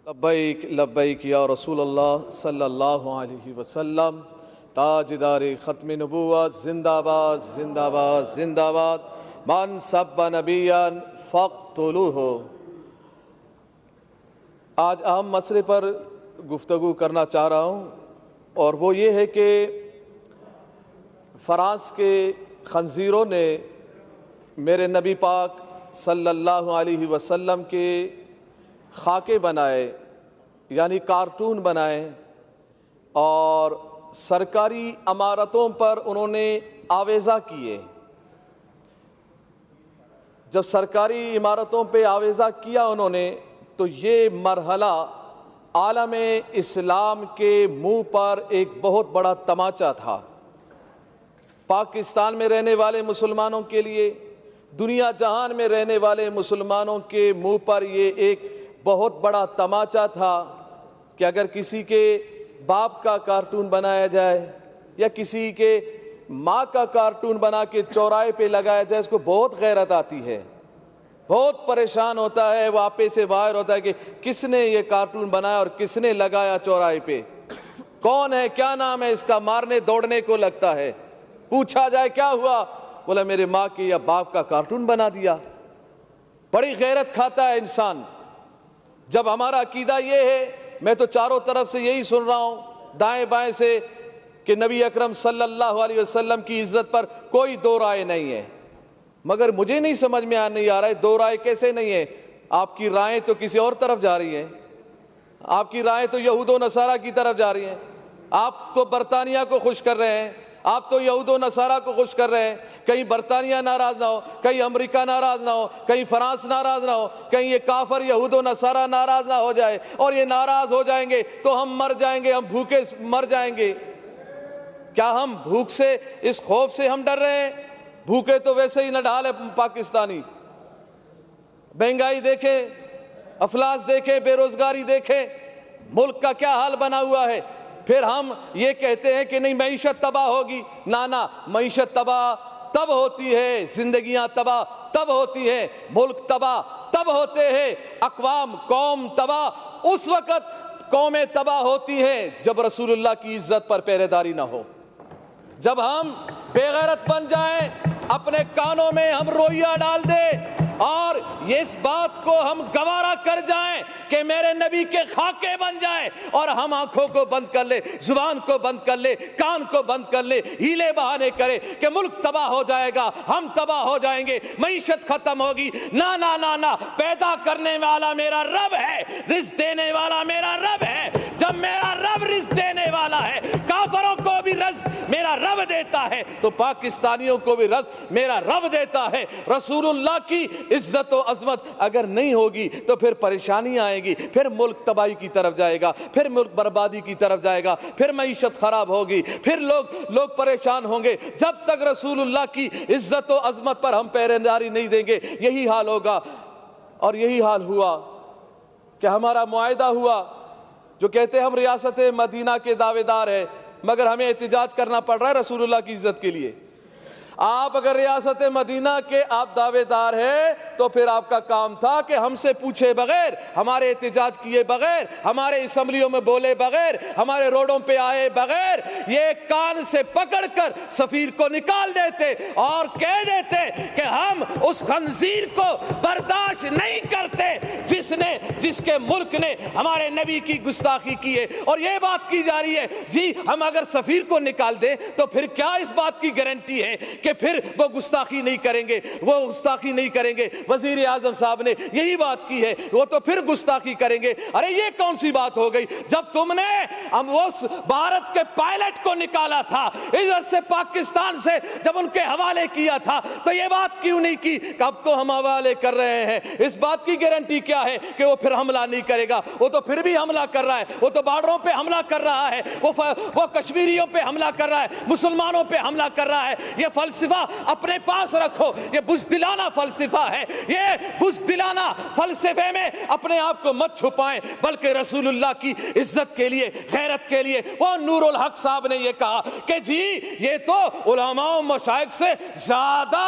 لبیک لبیک یا رسول اللہ صلی اللہ علیہ وسلم۔ تاجدار ختم نبوت زندہ باد زندہ باد زندہ باد۔ من سب نبیا فاقتلوہ۔ آج اہم مسئلے پر گفتگو کرنا چاہ رہا ہوں، اور وہ یہ ہے کہ فرانس کے خنزیروں نے میرے نبی پاک صلی اللہ علیہ وسلم کے خاکے بنائے، یعنی کارٹون بنائے، اور سرکاری عمارتوں پر انہوں نے آویزہ کیے۔ جب سرکاری عمارتوں پہ آویزہ کیا انہوں نے، تو یہ مرحلہ عالم اسلام کے منہ پر ایک بہت بڑا تماچا تھا۔ پاکستان میں رہنے والے مسلمانوں کے لیے، دنیا جہان میں رہنے والے مسلمانوں کے منہ پر یہ ایک بہت بڑا تماچا تھا کہ اگر کسی کے باپ کا کارٹون بنایا جائے یا کسی کے ماں کا کارٹون بنا کے چوراہے پہ لگایا جائے، اس کو بہت غیرت آتی ہے، بہت پریشان ہوتا ہے، وہ آپے سے باہر ہوتا ہے کہ کس نے یہ کارٹون بنایا اور کس نے لگایا چوراہے پہ، کون ہے، کیا نام ہے اس کا، مارنے دوڑنے کو لگتا ہے۔ پوچھا جائے کیا ہوا، بولا میرے ماں کے یا باپ کا کارٹون بنا دیا۔ بڑی غیرت کھاتا ہے انسان۔ جب ہمارا عقیدہ یہ ہے، میں تو چاروں طرف سے یہی سن رہا ہوں، دائیں بائیں سے، کہ نبی اکرم صلی اللہ علیہ وسلم کی عزت پر کوئی دو رائے نہیں ہے، مگر مجھے نہیں سمجھ میں نہیں آ رہا ہے دو رائے کیسے نہیں ہے۔ آپ کی رائیں تو کسی اور طرف جا رہی ہیں، آپ کی رائیں تو یہود و نصارہ کی طرف جا رہی ہیں۔ آپ تو برطانیہ کو خوش کر رہے ہیں، آپ تو یہود و نصارہ کو خوش کر رہے ہیں۔ کہیں برطانیہ ناراض نہ ہو، کہیں امریکہ ناراض نہ ہو، کہیں فرانس ناراض نہ ہو، کہیں یہ کافر یہود و نصارہ ناراض نہ ہو جائے، اور یہ ناراض ہو جائیں گے تو ہم مر جائیں گے، ہم بھوکے مر جائیں گے۔ کیا ہم بھوک سے، اس خوف سے ہم ڈر رہے ہیں؟ بھوکے تو ویسے ہی نڈھال ہے پاکستانی۔ مہنگائی دیکھیں، افلاس دیکھیں، بے روزگاری دیکھیں، ملک کا کیا حال بنا ہوا ہے۔ پھر ہم یہ کہتے ہیں کہ نہیں معیشت تباہ ہوگی۔ نہ، معیشت تباہ تب ہوتی ہے، زندگیاں تباہ تب ہوتی ہیں، ملک تباہ تب ہوتے ہیں، اقوام قوم تباہ اس وقت قومیں تباہ ہوتی ہیں جب رسول اللہ کی عزت پر پہرے داری نہ ہو، جب ہم بے غیرت بن جائیں، اپنے کانوں میں ہم روئیہ ڈال دیں اور اس بات کو ہم گوارا کر جائیں کہ میرے نبی کے خاکے بن جائیں، اور ہم آنکھوں کو بند کر لے، زبان کو بند کر لے، کان کو بند کر لے، ہیلے بہانے کرے کہ ملک تباہ ہو جائے گا، ہم تباہ ہو جائیں گے، معیشت ختم ہوگی۔ نہ، پیدا کرنے والا میرا رب ہے، رزق دینے والا میرا رب ہے۔ جب میرا رب رزق دینے والا ہے، کافروں کو بھی رزق میرا رب دیتا ہے، تو پاکستانیوں کو بھی رزق میرا رب دیتا ہے۔ رسول اللہ کی عزت و عظمت اگر نہیں ہوگی تو پھر پریشانی آئے گی، پھر ملک تباہی کی طرف جائے گا، پھر ملک بربادی کی طرف جائے گا، پھر معیشت خراب ہوگی، پھر لوگ پریشان ہوں گے۔ جب تک رسول اللہ کی عزت و عظمت پر ہم پہرے داری نہیں دیں گے، یہی حال ہوگا۔ اور یہی حال ہوا کہ ہمارا معاہدہ ہوا، جو کہتے ہیں ہم ریاست مدینہ کے دعوے دار ہیں، مگر ہمیں احتجاج کرنا پڑ رہا ہے رسول اللہ کی عزت کے لیے۔ آپ اگر ریاست مدینہ کے آپ دعوے دار ہیں تو پھر آپ کا کام تھا کہ ہم سے پوچھے بغیر، ہمارے احتجاج کیے بغیر، ہمارے اسمبلیوں میں بولے بغیر، ہمارے روڈوں پہ آئے بغیر، یہ کان سے پکڑ کر سفیر کو نکال دیتے اور کہہ دیتے کہ ہم اس خنزیر کو برداشت نہیں کرتے جس کے ملک نے ہمارے نبی کی گستاخی کی ہے۔ اور یہ بات کی جا رہی ہے جی ہم اگر سفیر کو نکال دیں تو پھر کیا اس بات کی گارنٹی ہے کہ پھر وہ گستاخی نہیں کریں گے، وہ گستاخی نہیں کریں گے۔ وزیر اعظم صاحب نے یہی بات کی ہے، وہ تو پھر گستاخی کریں گے۔ ارے یہ کون سی بات ہو گئی؟ جب تم نے اس بھارت کے پائلٹ کو نکالا تھا ادھر سے پاکستان سے، جب ان کے حوالے کیا تھا تو یہ بات کیوں نہیں کی کہ اب تو ہم حوالے کر رہے ہیں؟ اس بات کی گارنٹی کیا ہے کہ وہ پھر حملہ نہیں کرے گا؟ وہ تو پھر بھی حملہ کر رہا ہے، وہ تو بارڈروں پہ حملہ کر رہا ہے، وہ کشمیریوں پہ حملہ کر رہا ہے، مسلمانوں پہ حملہ کر رہا ہے۔ یہ فلسفہ اپنے پاس رکھو، یہ بزدلانہ فلسفہ ہے، یہ بزدلانہ فلسفے میں اپنے آپ کو مت چھپائیں، بلکہ رسول اللہ کی عزت کے لیے، غیرت کے لیے۔ وہ نور الحق صاحب نے یہ کہا کہ جی یہ تو علماء و مشائخ سے زیادہ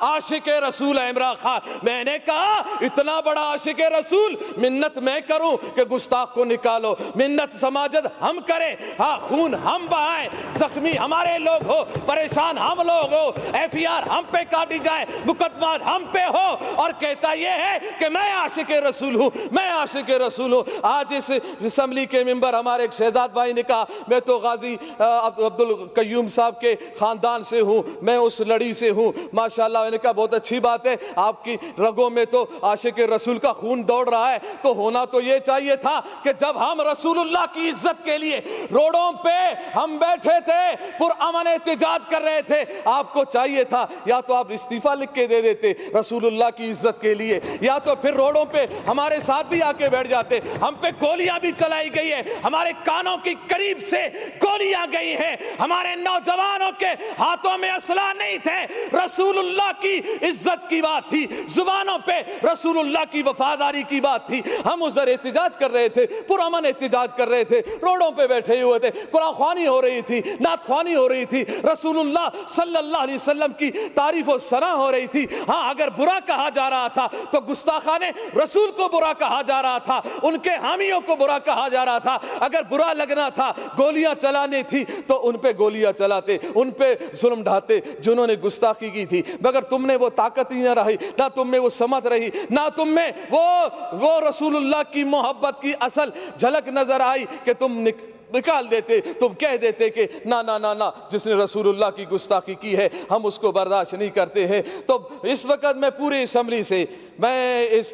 عاشق رسول ہے عمران خان۔ میں نے کہا اتنا بڑا عاشق رسول، منت میں کروں کہ گستاخ کو نکالو، منت سماجت ہم کریں، ہاں خون ہم بہائیں، زخمی ہمارے لوگ ہو، پریشان ہم لوگ ہو، ایف ای آر ہم پہ کاٹی جائے، مقدمات ہم پہ ہو، اور کہتا یہ ہے کہ میں عاشق رسول ہوں، میں عاشق رسول ہوں۔ آج اس اسمبلی کے ممبر ہمارے ایک شہزاد بھائی نے کہا میں تو غازی عبد القیوم صاحب کے خاندان سے ہوں، میں اس لڑی سے ہوں، ماشاءاللہ۔ میں نے کہا بہت اچھی بات ہے، آپ کی رگوں میں تو عاشق رسول کا خون دوڑ رہا ہے، تو ہونا تو یہ چاہیے تھا کہ جب ہم رسول اللہ کی عزت کے لیے روڈوں پہ ہم بیٹھے تھے، پرامن احتجاج کر رہے تھے، آپ کو چاہیے تھا یا تو آپ استعفیٰ لکھ کے دے دیتے رسول اللہ کی عزت کے لیے، یا تو پھر روڈوں پہ ہمارے ساتھ بھی آ کے بیٹھ جاتے۔ ہم پہ گولیاں بھی چلائی گئی ہے، ہمارے کانوں کی قریب سے گولیاں گئی ہیں، ہمارے نوجوانوں کے ہاتھوں میں اسلحہ نہیں تھے، رسول اللہ کی عزت کی بات تھی، زبانوں پہ رسول اللہ کی وفاداری کی بات تھی۔ ہم ادھر احتجاج کر رہے تھے، پرامن احتجاج کر رہے تھے، روڈوں پہ بیٹھے ہوئے تھے، قرآن خوانی ہو رہی تھی، نعت خوانی ہو رہی تھی، رسول اللہ صلی اللہ علیہ وسلم کی تعریف و ثنا ہو رہی تھی۔ ہاں اگر برا کہا جا رہا تھا تو گستاخان رسول کو برا کہا جا رہا تھا، ان کے حامیوں کو برا کہا جا رہا تھا۔ اگر برا لگنا تھا، گولیاں چلانے تھی تو ان پہ گولیاں چلاتے، ان پہ ظلم ڈھاتے جنہوں نے گستاخی کی تھی، مگر تم نے وہ طاقت ہی نہ رہی، نہ تم میں وہ سمت رہی، نہ تم میں وہ رسول اللہ کی محبت کی اصل جھلک نظر آئی کہ تم نکال دیتے، تم کہہ دیتے کہ نا نا نا نا، جس نے رسول اللہ کی گستاخی کی ہے ہم اس کو برداشت نہیں کرتے ہیں۔ تو اس وقت میں پورے اسمبلی سے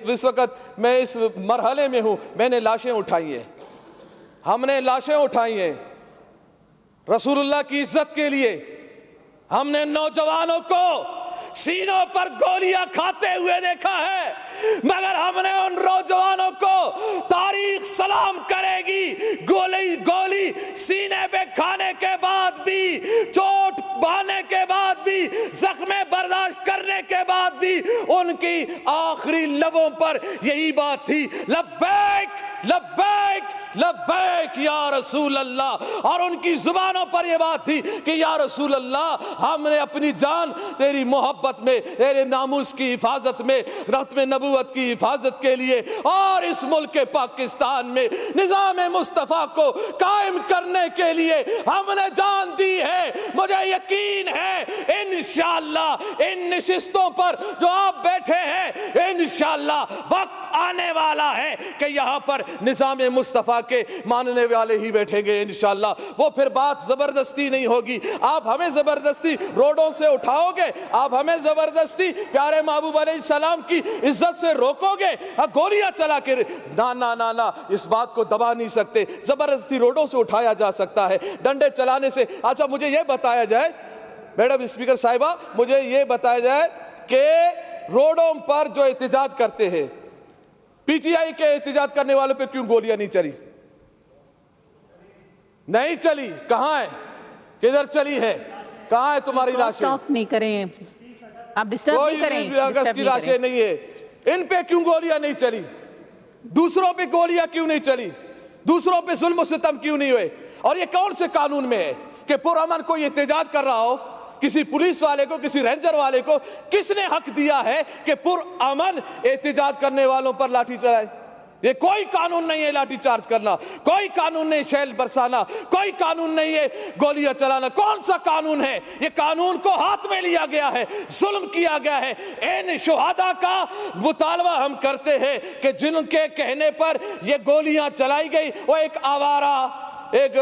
اس وقت میں اس مرحلے میں ہوں، میں نے لاشیں اٹھائی ہیں، ہم نے لاشیں اٹھائی ہیں رسول اللہ کی عزت کے لیے۔ ہم نے نوجوانوں کو سینوں پر گولیاں کھاتے ہوئے دیکھا ہے، مگر ہم نے ان نوجوانوں کو تاریخ سلام کرے گی، گولی سینے پہ کھانے کے بعد بھی، چوٹ بہانے کے بعد بھی، زخم برداشت کرنے کے بعد بھی ان کی آخری لبوں پر یہی بات تھی، لبیک لبیک لبیک یا رسول اللہ، اور ان کی زبانوں پر یہ بات تھی کہ یا رسول اللہ ہم نے اپنی جان تیری محبت میں، تیرے ناموس کی حفاظت میں، ختم نبوت کی حفاظت کے لیے اور اس ملک پاکستان میں نظام مصطفیٰ کو قائم کرنے کے لیے ہم نے جان دی ہے۔ مجھے یقین ہے انشاءاللہ ان نشستوں پر جو آپ بیٹھے ہیں، انشاءاللہ وقت آنے والا ہے کہ یہاں پر نظام مصطفیٰ کے ماننے والے ہی بیٹھیں گے انشاءاللہ۔ وہ پھر بات زبردستی نہیں ہوگی، آپ ہمیں زبردستی روڈوں سے اٹھاؤ گے، آپ ہمیں زبردستی پیارے محبوب علیہ السلام کی عزت سے روکو گے، گولیاں چلا کے نا نا نا نا، اس بات کو دبا نہیں سکتے۔ زبردستی روڈوں سے اٹھایا جا سکتا ہے، ڈنڈے چلانے سے۔ اچھا مجھے یہ بتایا جائے میڈم اسپیکر صاحبہ، مجھے یہ بتایا جائے کہ روڈوں پر جو احتجاج کرتے ہیں، پی ٹی آئی کے احتجاج کرنے والوں پہ کیوں گولیاں نہیں چلی؟ نہیں چلی، کہاں ہے؟ کدھر چلی ہے؟ کہاں ہے تمہاری لاشیں؟ سٹاپ نہیں کریں، آپ ڈسٹرب نہیں کریں، کوئی اگست کی لاشیں نہیں ہے، ان پہ کیوں گولیاں نہیں چلی؟ دوسروں پہ گولیاں کیوں نہیں چلی؟ دوسروں پہ ظلم و ستم کیوں نہیں ہوئے؟ اور یہ کون سے قانون میں ہے کہ پرامن کوئی احتجاج کر رہا ہو، کسی پولیس والے کو، کسی رینجر والے کو کس نے حق دیا ہے کہ پرامن احتجاج کرنے والوں پر لاٹھی چلائے؟ یہ کوئی قانون نہیں ہے لاٹھی چارج کرنا، کوئی قانون نہیں شیل برسانا، کوئی قانون نہیں ہے گولیاں چلانا۔ کون سا قانون ہے؟ یہ قانون کو ہاتھ میں لیا گیا ہے، ظلم کیا گیا ہے۔ ان شہداء کا مطالبہ ہم کرتے ہیں کہ جن کے کہنے پر یہ گولیاں چلائی گئی، وہ ایک آوارہ، ایک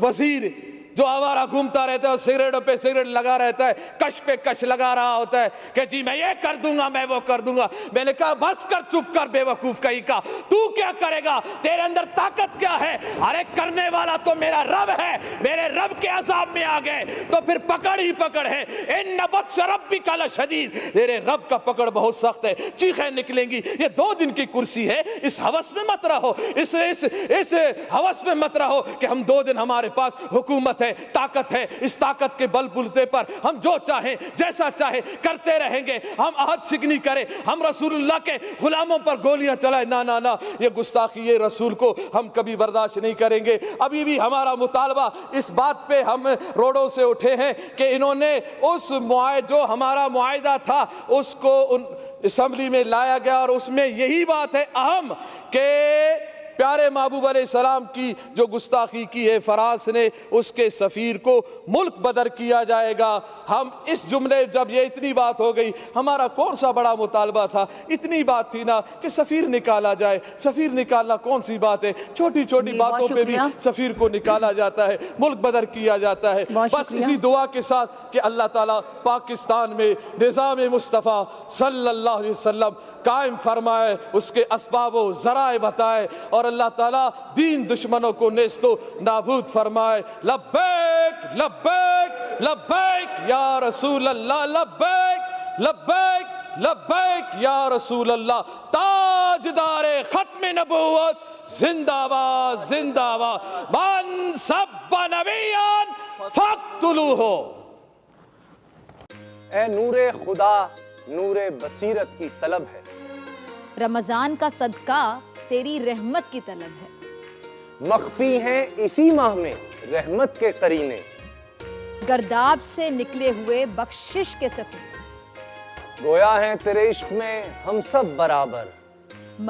وزیر جو آوارہ گھومتا رہتا ہے، سگریٹوں پہ سگریٹ لگا رہتا ہے، کش پہ کش لگا رہا ہوتا ہے کہ جی میں یہ کر دوں گا، میں وہ کر دوں گا۔ میں نے کہا بس کر، چپ کر بے وقوف کہیں کا، تو کیا کرے گا؟ تیرے اندر طاقت کیا ہے؟ ارے کرنے والا تو میرا رب ہے، میرے رب کے عذاب میں آ گئے تو پھر پکڑ ہی پکڑ ہے۔ ان بطش ربک لشدید، تیرے رب کا پکڑ بہت سخت ہے، چیخیں نکلیں گی۔ یہ 2 دن کی کرسی ہے، اس ہوس میں مت رہو، اس ہوس میں مت رہو کہ ہم 2 دن ہمارے پاس حکومت ہے، طاقت ہے، اس طاقت کے بل بلتے پر ہم جو چاہیں جیسا چاہے کرتے رہیں گے، ہم عہد شکنی کریں، ہم رسول اللہ کے غلاموں پر گولیاں چلائیں، نہ نہ نہ، یہ گستاخی یہ رسول کو ہم کبھی برداشت نہیں کریں گے۔ ابھی بھی ہمارا مطالبہ اس بات پہ ہم روڈوں سے اٹھے ہیں کہ انہوں نے اس جو ہمارا معاہدہ تھا اس کو اسمبلی میں لایا گیا، اور اس میں یہی بات ہے اہم کہ پیارے محبوب علیہ السلام کی جو گستاخی کی ہے فرانس نے، اس کے سفیر کو ملک بدر کیا جائے گا۔ ہم اس جملے جب یہ اتنی بات ہو گئی، ہمارا کون سا بڑا مطالبہ تھا، اتنی بات تھی نا کہ سفیر نکالا جائے۔ سفیر نکالنا کون سی بات ہے، چھوٹی چھوٹی باتوں پہ بھی سفیر کو نکالا جاتا ہے، ملک بدر کیا جاتا ہے۔ بس اسی دعا کے ساتھ کہ اللہ تعالیٰ پاکستان میں نظام مصطفیٰ صلی اللہ علیہ وسلم قائم فرمائے، اس کے اسباب و ذرائع بتائے، اور اللہ تعالیٰ دین دشمنوں کو نیست و نابود فرمائے۔ لبیک لبیک لبیک یا رسول اللہ، لبیک لبیک لبیک یا رسول اللہ۔ تاجدار ختم نبوت زندہ باد زندہ باد، من سب نبیان فاقتلوہ۔ اے نور خدا، نور بصیرت کی طلب ہے، رمضان کا صدقہ تیری رحمت کی طلب ہے، مخفی ہیں اسی ماہ میں رحمت کے قرینے، گرداب سے نکلے ہوئے بخشش کے سفیر، گویا ہیں تیرے عشق میں ہم سب برابر،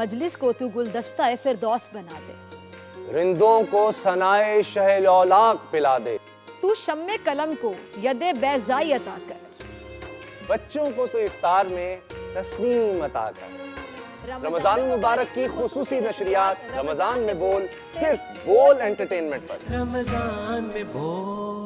مجلس کو تو گلدستہ فردوس بنا دے، رندوں کو ثنائے شہ لولاک پلا دے، تو شم قلم کو ید بیضائی عطا کر، بچوں کو تو افطار میں تسنیم عطا کر۔ رمضان مبارک کی خصوصی نشریات رمضان میں بول، صرف بول انٹرٹینمنٹ پر۔ رمضان میں بول